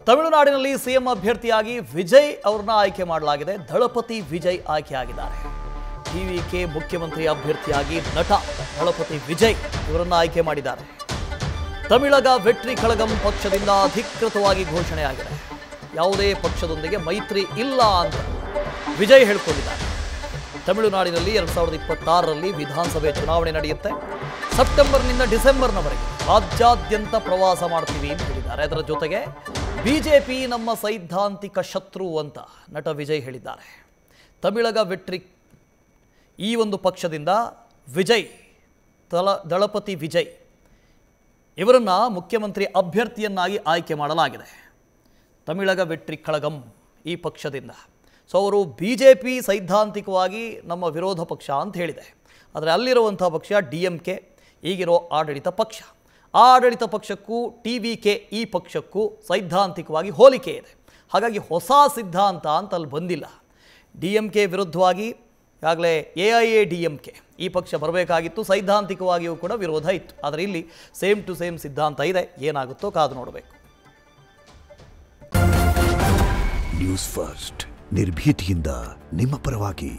ತಮಿಳುನಾಡಿನಲ್ಲಿ ಸಿಎಂ ಅಭ್ಯರ್ಥಿಯಾಗಿ ವಿಜಯ್ ಅವರನ್ನ ಆಯ್ಕೆ ಮಾಡಲಾಗಿದೆ. ದಳಪತಿ ವಿಜಯ್ ಆಯ್ಕೆಯಾಗಿದ್ದಾರೆ. ಟಿವಿಕೆ ಮುಖ್ಯಮಂತ್ರಿ ಅಭ್ಯರ್ಥಿಯಾಗಿ ನಟ ದಳಪತಿ ವಿಜಯ್ ಇವರನ್ನ ಆಯ್ಕೆ ಮಾಡಿದ್ದಾರೆ. ತಮಿಳಗ ವೆಟ್ರಿ ಕಳಗಂ ಪಕ್ಷದಿಂದ ಅಧಿಕೃತವಾಗಿ ಘೋಷಣೆಯಾಗಿದೆ. ಯಾವುದೇ ಪಕ್ಷದೊಂದಿಗೆ ಮೈತ್ರಿ ಇಲ್ಲ ಅಂತ ವಿಜಯ್ ಹೇಳಿಕೊಂಡಿದ್ದಾರೆ. ತಮಿಳುನಾಡಿನಲ್ಲಿ 2026ರಲ್ಲಿ ವಿಧಾನಸಭೆ ಚುನಾವಣೆ ನಡೆಯುತ್ತೆ. ಸೆಪ್ಟೆಂಬರ್ನಿಂದ ಡಿಸೆಂಬರ್ನವರೆಗೆ ರಾಜ್ಯಾದ್ಯಂತ ಪ್ರವಾಸ ಮಾಡ್ತೀವಿ ಅಂತ ಹೇಳಿದ್ದಾರೆ. ಅದರ ಜೊತೆಗೆ ಬಿಜೆಪಿ ನಮ್ಮ ಸೈದ್ಧಾಂತಿಕ ಶತ್ರು ಅಂತ ನಟ ವಿಜಯ್ ಹೇಳಿದ್ದಾರೆ. ತಮಿಳಗ ವೆಟ್ರಿ ಈ ಒಂದು ಪಕ್ಷದಿಂದ ವಿಜಯ್ ದಳಪತಿ ವಿಜಯ್ ಇವರನ್ನ ಮುಖ್ಯಮಂತ್ರಿ ಅಭ್ಯರ್ಥಿಯನ್ನಾಗಿ ಆಯ್ಕೆ ಮಾಡಲಾಗಿದೆ. ತಮಿಳಗ ವೆಟ್ರಿ ಕಳಗಂ ಈ ಪಕ್ಷದಿಂದ. ಸೊ ಅವರು ಬಿಜೆಪಿ ಸೈದ್ಧಾಂತಿಕವಾಗಿ ನಮ್ಮ ವಿರೋಧ ಪಕ್ಷ ಅಂತ ಹೇಳಿದೆ. ಆದರೆ ಅಲ್ಲಿರುವಂಥ ಪಕ್ಷ DMK, ಈಗಿರೋ ಆಡಳಿತ ಪಕ್ಷ. ಆ ಆಡಳಿತ ಪಕ್ಷಕ್ಕೂ TVK ಈ ಪಕ್ಷಕ್ಕೂ ಸೈದ್ಧಾಂತಿಕವಾಗಿ ಹೋಲಿಕೆ ಇದೆ. ಹಾಗಾಗಿ ಹೊಸ ಸಿದ್ಧಾಂತ ಅಂತ ಅಲ್ಲಿ ಬಂದಿಲ್ಲ. DMK ವಿರುದ್ಧವಾಗಿ ಈಗಾಗಲೇ AIADMK ಈ ಪಕ್ಷ ಬರಬೇಕಾಗಿತ್ತು. ಸೈದ್ಧಾಂತಿಕವಾಗಿಯೂ ಕೂಡ ವಿರೋಧ ಇತ್ತು. ಆದರೆ ಇಲ್ಲಿ ಸೇಮ್ ಟು ಸೇಮ್ ಸಿದ್ಧಾಂತ ಇದೆ. ಏನಾಗುತ್ತೋ ಕಾದು ನೋಡಬೇಕು. ನ್ಯೂಸ್ ಫಸ್ಟ್ ನಿರ್ಭೀತಿಯಿಂದ ನಿಮ್ಮ ಪರವಾಗಿ.